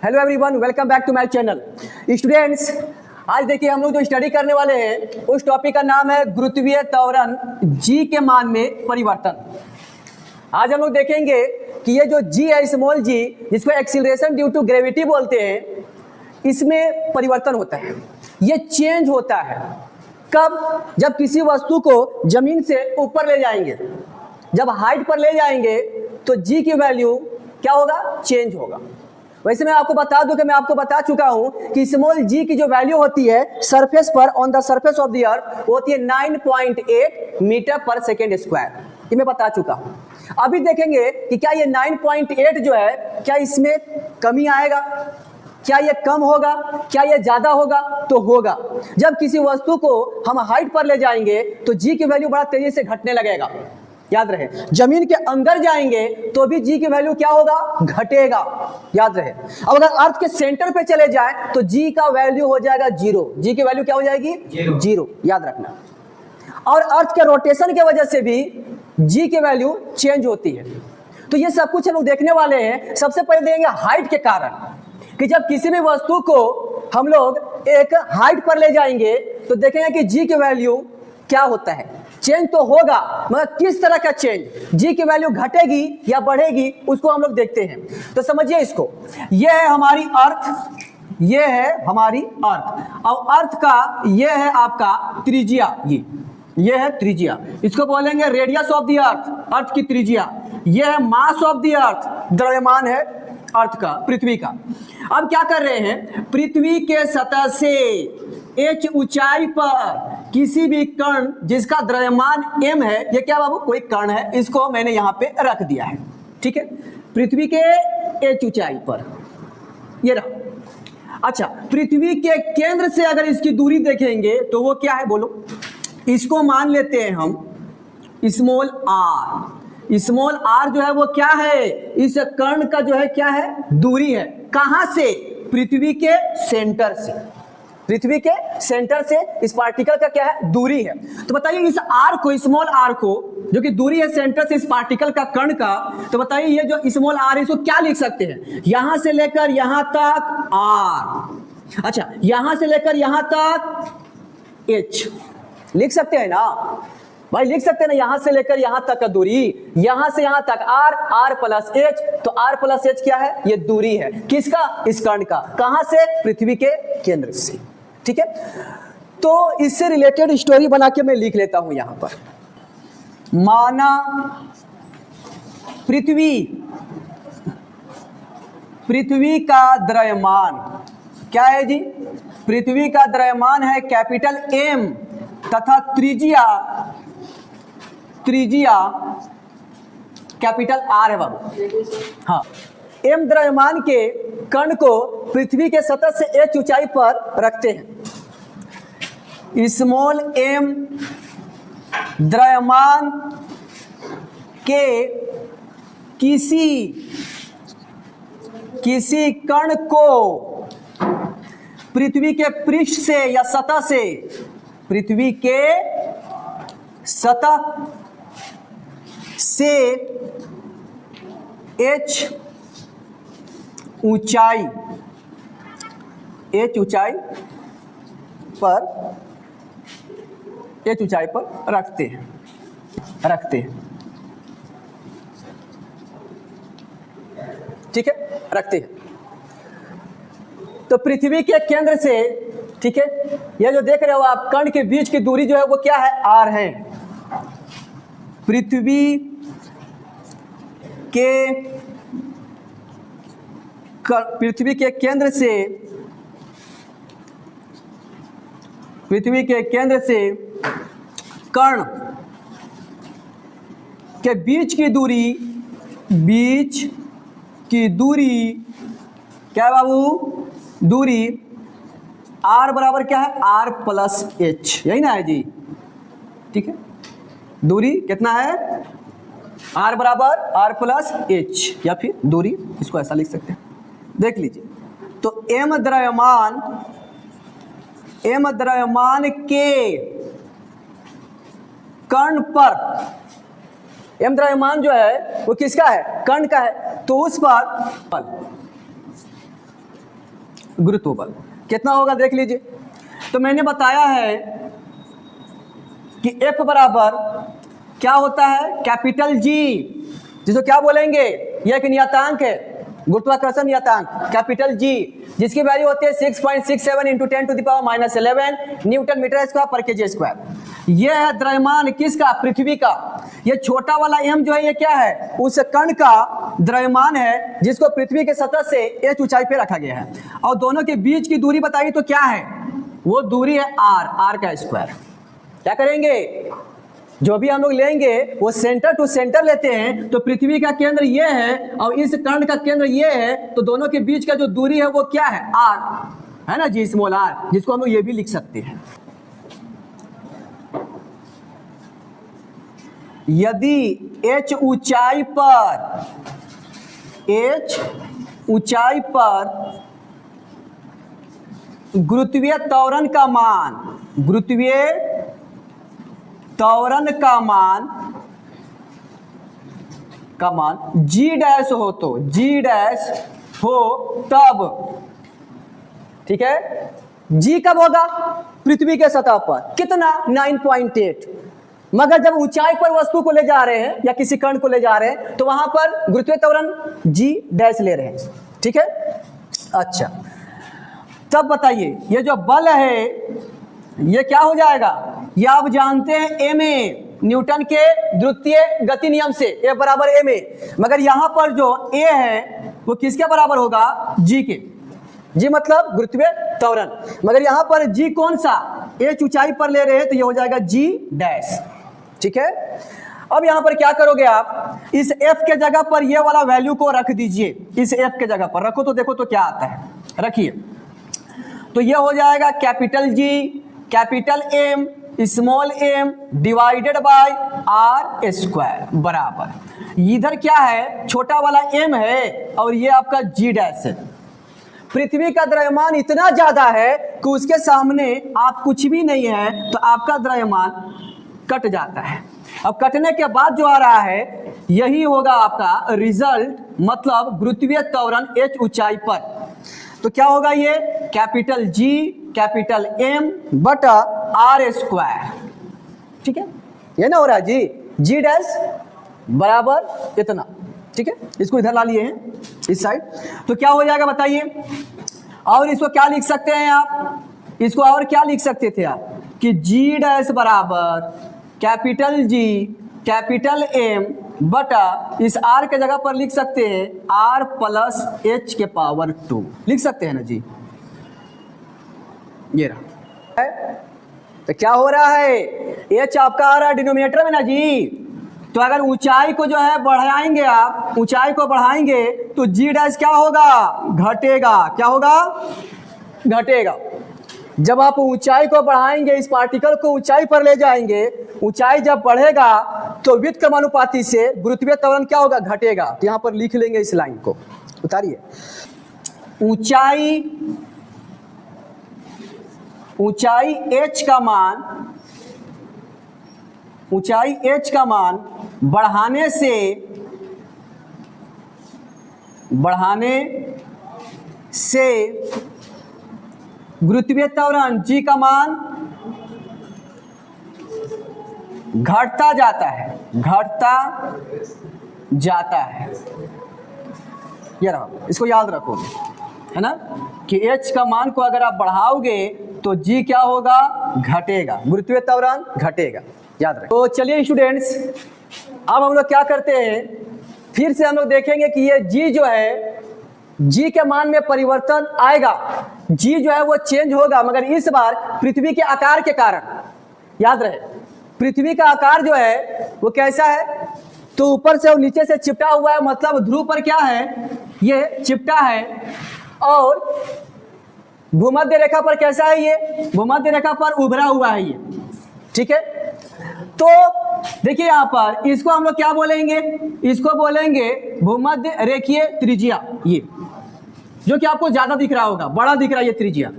Hello everyone, welcome back to my channel. Students, आज देखिए हम लोग जो स्टडी करने वाले हैं उस टॉपिक का नाम है गुरुत्वीय त्वरण जी के मान में परिवर्तन। आज हम लोग देखेंगे कि ये जो जी है, स्मॉल जी, जिसको एक्सीलरेशन ड्यू टू ग्रेविटी बोलते हैं, इसमें परिवर्तन होता है। ये चेंज होता है कब? जब किसी वस्तु को जमीन से ऊपर ले जाएंगे, जब हाइट पर ले जाएंगे तो जी की वैल्यू क्या होगा? चेंज होगा। वैसे मैं आपको बता दूं कि मैं आपको बता चुका हूं कि स्मॉल जी की जो वैल्यू होती है सरफेस पर, on the surface of the earth, वो होती है 9.8 मीटर पर सेकेंड स्क्वायर। ये मैं बता चुका हूं। अभी देखेंगे कि क्या ये 9.8 जो है, क्या इसमें कमी आएगा, क्या ये कम होगा, क्या ये ज्यादा होगा? तो होगा। जब किसी वस्तु को हम हाइट पर ले जाएंगे तो जी की वैल्यू बड़ा तेजी से घटने लगेगा। याद रहे, जमीन के अंदर जाएंगे तो भी जी की वैल्यू क्या होगा? घटेगा। याद रहे, अब अगर अर्थ के सेंटर पे चले जाए तो जी का वैल्यू हो जाएगा जीरो। जी की वैल्यू क्या हो जाएगी? जीरो। याद रखना। और अर्थ के रोटेशन की वजह से भी जी की वैल्यू चेंज होती है। तो ये सब कुछ हम लोग देखने वाले हैं। सबसे पहले देखेंगे हाइट के कारण, कि जब किसी भी वस्तु को हम लोग एक हाइट पर ले जाएंगे तो देखेंगे कि जी की वैल्यू क्या होता है। चेंज तो होगा, मगर किस तरह का चेंज? जी की वैल्यू घटेगी या बढ़ेगी, उसको हम लोग देखते हैं। तो समझिए इसको, ये है हमारी अर्थ, ये है हमारी अर्थ। और अर्थ का ये है आपका त्रिज्या, ये है त्रिज्या, इसको बोलेंगे रेडियस ऑफ द अर्थ, अर्थ की त्रिज्या। ये है मास ऑफ द अर्थ, द्रव्यमान है अर्थ का, पृथ्वी का। अब क्या कर रहे हैं? पृथ्वी के सतह से h ऊंचाई पर किसी भी कण जिसका द्रव्यमान m है, ये क्या बाबू? कोई कण है, इसको मैंने यहां पे रख दिया है। ठीक है, पृथ्वी के h ऊंचाई पर ये रहा। अच्छा, पृथ्वी के केंद्र से अगर इसकी दूरी देखेंगे तो वो क्या है? बोलो। इसको मान लेते हैं हम स्मॉल r। स्मॉल r जो है वो क्या है? इस कण का जो है क्या है? दूरी है। कहां से? पृथ्वी के सेंटर से। पृथ्वी के सेंटर से इस पार्टिकल का क्या है? दूरी है। तो बताइए इस r को, स्मॉल r को, जो कि दूरी है सेंटर से इस पार्टिकल का, कण का, तो बताइए ये जो स्मॉल r है इसको क्या लिख सकते हैं? यहां से लेकर यहां तक r। अच्छा, यहां से लेकर यहां तक h लिख सकते हैं ना भाई? लिख सकते हैं ना, यहां से लेकर यहां तक का दूरी, यहां से यहां तक r प्लस h। तो r प्लस h क्या है? ये दूरी है। किसका? इस कण का। कहां से? पृथ्वी के केंद्र से। ठीक है, तो इससे रिलेटेड स्टोरी बना के मैं लिख लेता हूं यहां पर। माना पृथ्वी का द्रव्यमान क्या है जी? पृथ्वी का द्रव्यमान है कैपिटल M, तथा त्रिज्या कैपिटल R है बाबू। हाँ, M द्रव्यमान के कण को पृथ्वी के सतह से h ऊंचाई पर रखते हैं। स्मॉल m द्रव्यमान के किसी कण को पृथ्वी के पृष्ठ से या सतह से, पृथ्वी के सतह से h ऊंचाई पर रखते हैं। ठीक है, रखते हैं। तो पृथ्वी के केंद्र से, ठीक है, ये जो देख रहे हो आप, कण के बीच की दूरी जो है वो क्या है? r है। पृथ्वी के केंद्र से कण के बीच की दूरी क्या है बाबू? दूरी r बराबर क्या है? r प्लस h, यही ना है जी? ठीक है, दूरी कितना है? r बराबर r प्लस h, या फिर दूरी इसको ऐसा लिख सकते हैं। देख लीजिए, तो m द्रव्यमान के कण पर, m द्रव्यमान जो है वो किसका है? कण का है। तो उस पर गुरुत्व बल कितना होगा देख लीजिए। तो मैंने बताया है कि F बराबर क्या होता है, कैपिटल G, जिसको क्या बोलेंगे, यह एक नियतांक है, गुरुत्वाकर्षण नियतांक कैपिटल G, जिसकी वैल्यू होती है 6.67 इंटू 10⁻11 न्यूटन मीटर स्क्वायर पर केजी स्क्वायर। यह है द्रव्यमान किसका, पृथ्वी का। यह छोटा वाला m जो है ये क्या है, उस कण का द्रव्यमान है जिसको पृथ्वी के सतह से h ऊंचाई पे रखा गया है। और दोनों के बीच की दूरी बताइए तो क्या है, वो दूरी है r का स्क्वायर। क्या करेंगे, जो भी हम लोग लेंगे वो सेंटर टू सेंटर लेते हैं, तो पृथ्वी का केंद्र ये है और इस कर्ण का केंद्र ये है, तो दोनों के बीच का जो दूरी है वो क्या है, r है ना जी, स्मॉल r, जिसको हम लोग ये भी लिख सकते हैं। यदि h ऊंचाई पर गुरुत्वीय त्वरण का मान g डैश हो, तो g डैश हो तब, ठीक है, g कब होगा, पृथ्वी के सतह पर कितना 9.8, मगर जब ऊंचाई पर वस्तु को ले जा रहे हैं या किसी कण को ले जा रहे हैं तो वहां पर गुरुत्वीय त्वरण g डैश ले रहे हैं, ठीक है। अच्छा, तब बताइए ये जो बल है ये क्या हो जाएगा, ये आप जानते हैं ma, न्यूटन के द्वितीय गति नियम से F बराबर ma, मगर यहां पर जो a है वो किसके बराबर होगा, g के, g मतलब गुरुत्वीय त्वरण, मगर यहां पर g कौन सा, h ऊंचाई पर ले रहे हैं तो ये हो जाएगा g डैश, ठीक है। अब यहां पर क्या करोगे आप, इस f के जगह पर ये वाला वैल्यू को रख दीजिए, इस f के जगह पर रखो तो देखो तो क्या आता है, रखिए, तो ये हो जाएगा capital G capital M small m divided by r square बराबर, इधर क्या है, छोटा वाला m है और ये आपका g डैश है। पृथ्वी का द्रव्यमान इतना ज्यादा है कि उसके सामने आप कुछ भी नहीं है, तो आपका द्रव्यमान कट जाता है। अब कटने के बाद जो आ रहा है यही होगा आपका रिजल्ट, मतलब गुरुत्वीय त्वरण h ऊंचाई पर। तो क्या होगा, ये कैपिटल G कैपिटल M बटा r स्क्वायर, ठीक है, ये ना हो रहा है जी, g डैश बराबर इतना, ठीक है, इसको इधर ला लिए हैं इस साइड, तो क्या हो जाएगा बताइए। और इसको क्या लिख सकते हैं आप, इसको और क्या लिख सकते थे आप, कि g डैश बराबर कैपिटल G कैपिटल M बटा इस r के जगह पर लिख सकते हैं r प्लस h के पावर 2, लिख सकते हैं ना जी, ये रहा। तो क्या हो रहा है, h आपका आ रहा है डिनोमिनेटर में ना जी, तो अगर ऊंचाई को जो है बढ़ाएंगे आप, ऊंचाई को बढ़ाएंगे तो g डैश क्या होगा, घटेगा, क्या होगा, घटेगा। जब आप ऊंचाई को बढ़ाएंगे, इस पार्टिकल को ऊंचाई पर ले जाएंगे, ऊंचाई जब बढ़ेगा तो व्युत्क्रमानुपाती से गुरुत्वीय त्वरण क्या होगा, घटेगा। तो यहां पर लिख लेंगे इस लाइन को, उतारिए, ऊंचाई h का मान बढ़ाने से गुरुत्वीय त्वरण g का मान घटता जाता है, ये रहा, इसको याद रखो, है ना, कि h का मान को अगर आप बढ़ाओगे तो g क्या होगा, घटेगा, गुरुत्वीय त्वरण घटेगा, याद रखो। तो चलिए स्टूडेंट्स, अब हम लोग क्या करते हैं, फिर से हम लोग देखेंगे कि ये g जो है, g के मान में परिवर्तन आएगा, g जो है वो चेंज होगा, मगर इस बार पृथ्वी के आकार के कारण। याद रहे, पृथ्वी का आकार जो है वो कैसा है, तो ऊपर से और नीचे से चिपटा हुआ है, मतलब ध्रुव पर क्या है, ये चिपटा है, और भूमध्य रेखा पर कैसा है, ये भूमध्य रेखा पर उभरा हुआ है ये, ठीक है। तो देखिए यहाँ पर इसको हम लोग क्या बोलेंगे, इसको बोलेंगे भूमध्य रेखीय त्रिज्या, ये जो कि आपको ज्यादा दिख रहा होगा, बड़ा दिख रहा है ये त्रिज्या।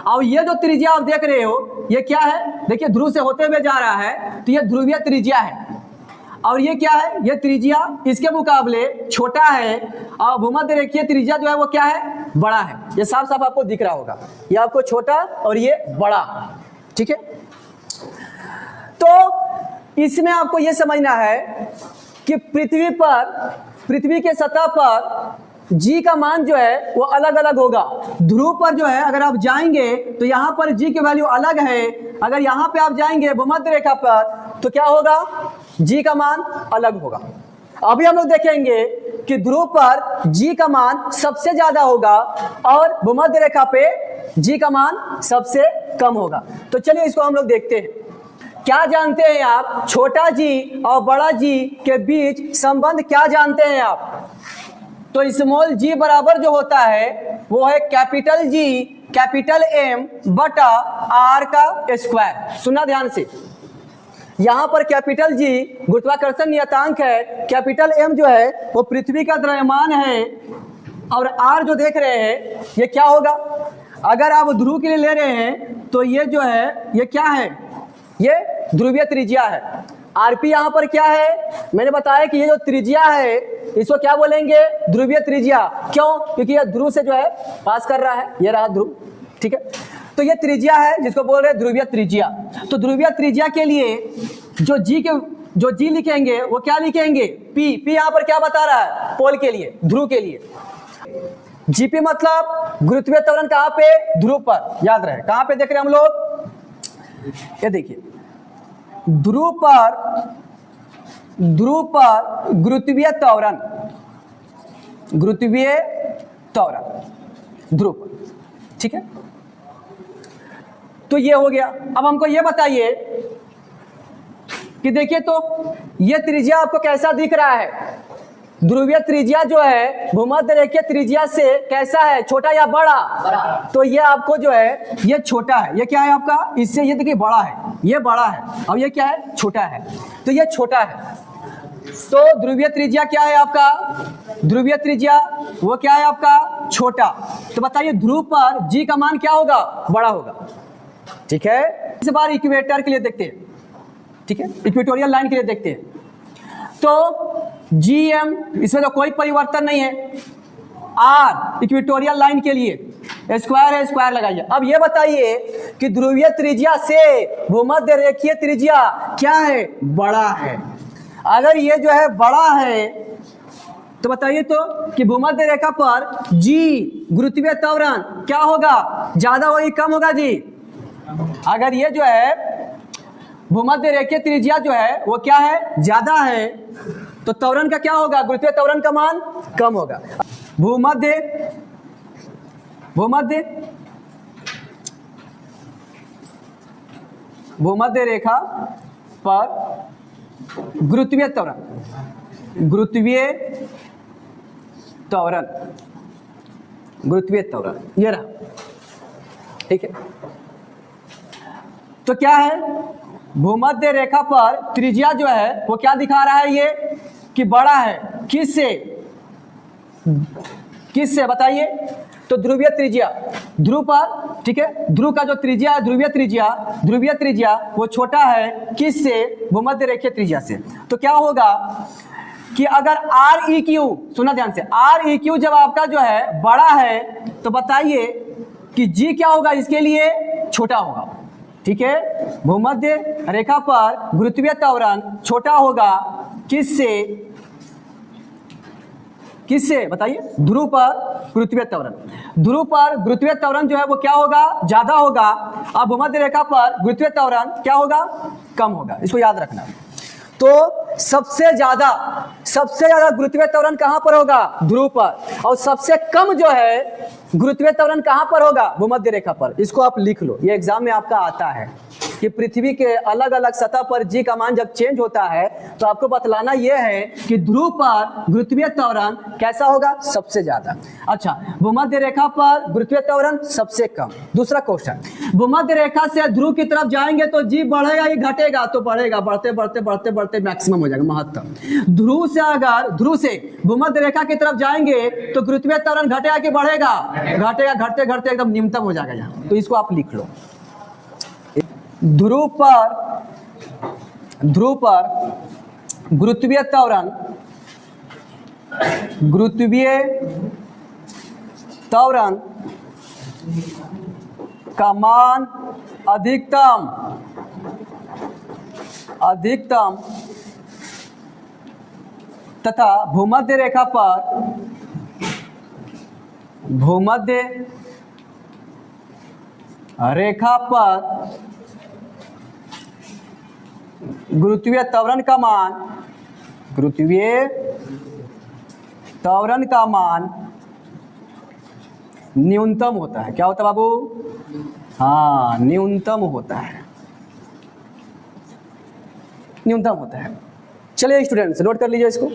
और ये जो त्रिज्या आप देख रहे हो ये क्या है, देखिए ध्रुव से होते हुए जा रहा है, तो ये ध्रुवीय त्रिज्या है। और ये क्या है, ये त्रिज्या इसके मुकाबले छोटा है, और भूमध्य रेखीय त्रिज्या जो है वो क्या है, बड़ा है। ये साफ साफ आपको दिख रहा होगा, ये आपको छोटा और ये बड़ा, ठीक है। तो इसमें आपको ये समझना है कि पृथ्वी के सतह पर g का मान जो है वो अलग अलग होगा। ध्रुव पर जो है अगर आप जाएंगे तो यहाँ पर g की वैल्यू अलग है, अगर यहाँ पे आप जाएंगे भूमध्य रेखा पर तो क्या होगा, g का मान अलग होगा। अभी हम लोग देखेंगे कि ध्रुव पर g का मान सबसे ज्यादा होगा और भूमध्य रेखा पे g का मान सबसे कम होगा। तो चलिए इसको हम लोग देखते हैं। क्या जानते हैं आप, छोटा g और बड़ा g के बीच संबंध क्या जानते हैं आप? तो स्मॉल g बराबर जो होता है वो है कैपिटल G कैपिटल M बटा R का स्क्वायर। सुना ध्यान से, यहाँ पर कैपिटल G गुरुत्वाकर्षण नियतांक है, कैपिटल M जो है वो पृथ्वी का द्रव्यमान है और R जो देख रहे हैं ये क्या होगा। अगर आप ध्रुव के लिए ले रहे हैं तो ये जो है ये क्या है, ये ध्रुवीय त्रिज्या है। आरपी यहाँ पर क्या है, मैंने बताया कि ये जो त्रिज्या है इसको क्या बोलेंगे, ध्रुवीय त्रिज्या। क्यों, क्योंकि ये ध्रुव से जो है पास कर रहा है, ये रहा ध्रुव, ठीक है। तो ये त्रिज्या है जिसको बोल रहे हैं ध्रुवीय त्रिज्या। तो ध्रुवीय त्रिज्या के लिए जो जी लिखेंगे वो क्या लिखेंगे, पी यहाँ पर क्या बता रहा है, पोल के लिए, ध्रुव के लिए। जीपी मतलब गुरुत्वीय त्वरण कहाँ पे, ध्रुव पर, याद रहे। कहाँ पे देख रहे हैं हम लोग, ये देखिए ध्रुव पर गुरुत्वीय त्वरण ध्रुव पर, ठीक है। तो ये हो गया। अब हमको ये बताइए कि देखिए तो ये त्रिज्या आपको कैसा दिख रहा है, ध्रुवीय त्रिज्या जो है भूमध्य रेखीय त्रिज्या से कैसा है, छोटा या बड़ा? तो ये आपको जो है ये छोटा है, ये क्या है आपका, इससे ये देखिए बड़ा है, ये बड़ा है, और ये क्या है, छोटा है। तो ये छोटा है। तो ध्रुवीय त्रिज्या क्या है आपका, ध्रुवीय त्रिज्या वो क्या है आपका, छोटा। तो बताइए ध्रुव पर g का मान क्या होगा, बड़ा होगा, ठीक है। इस बार इक्वेटर के लिए देखते हैं, ठीक है, इक्वेटोरियल लाइन के लिए देखते हैं। तो GM इसमें तो कोई परिवर्तन नहीं है, R इक्वेटोरियल लाइन के लिए स्क्वायर है, स्क्वायर लगाइए। अब ये बताइए कि ध्रुवीय त्रिज्या से भूमध्य रेखीय त्रिज्या क्या है, बड़ा है। अगर ये जो है बड़ा है तो बताइए तो कि भूमध्य रेखा पर G गुरुत्वीय त्वरण क्या होगा, ज्यादा होगी कम होगा जी। अगर ये जो है भूमध्य रेखीय त्रिज्या जो है वो क्या है, ज्यादा है, तो त्वरण का क्या होगा, गुरुत्वीय त्वरण का मान कम होगा। भूमध्य रेखा पर गुरुत्वीय त्वरण ये रहा, ठीक है। तो क्या है, भूमध्य रेखा पर त्रिज्या जो है वो क्या दिखा रहा है, ये कि बड़ा है। किससे बताइए, तो ध्रुवीय त्रिज्या, ध्रुव पर, ठीक है, ध्रुव का जो त्रिज्या है ध्रुवीय त्रिज्या वो छोटा है, किससे, भूमध्य रेखीय त्रिज्या से। तो क्या होगा कि अगर REQ, सुना ध्यान से, REQ जब आपका जो है बड़ा है तो बताइए कि G क्या होगा, इसके लिए छोटा होगा, ठीक है। भूमध्य रेखा पर गुरुत्वीय त्वरण छोटा होगा, किससे बताइए, ध्रुव पर गुरुत्वीय त्वरण जो है वो क्या होगा, ज्यादा होगा, और भूमध्य रेखा पर गुरुत्वीय त्वरण क्या होगा, कम होगा। इसको याद रखना। तो सबसे ज्यादा गुरुत्वीय त्वरण कहां पर होगा, ध्रुव पर, और सबसे कम जो है गुरुत्वीय त्वरण कहां पर होगा, भूमध्य रेखा पर। इसको आप लिख लो, ये एग्जाम में आपका आता है कि पृथ्वी के अलग अलग सतह पर g का मान जब चेंज होता है तो आपको बतलाना यह है कि ध्रुव पर गुरुत्वीय त्वरण कैसा होगा, सबसे ज्यादा। अच्छा, भूमध्य रेखा पर गुरुत्वीय त्वरण सबसे कम। दूसरा क्वेश्चन, भूमध्य रेखा से ध्रुव की तरफ जाएंगे तो g बढ़ेगा या घटेगा, तो बढ़ेगा, बढ़ते मैक्सिमम हो जाएगा, महत्तम। ध्रुव से भूमध्य रेखा की तरफ जाएंगे तो गुरुत्वीय त्वरण घटेगा कि बढ़ेगा, घटेगा, घटते एकदम न्यूनतम हो जाएगा यहाँ। तो इसको आप लिख लो, ध्रुव पर गुरुत्वीय त्वरण का मान अधिकतम तथा भूमध्य रेखा पर गुरुत्वीय त्वरण का मान न्यूनतम होता है। क्या होता है बाबू? हाँ, न्यूनतम होता है। चलिए स्टूडेंट्स, नोट कर लीजिए इसको।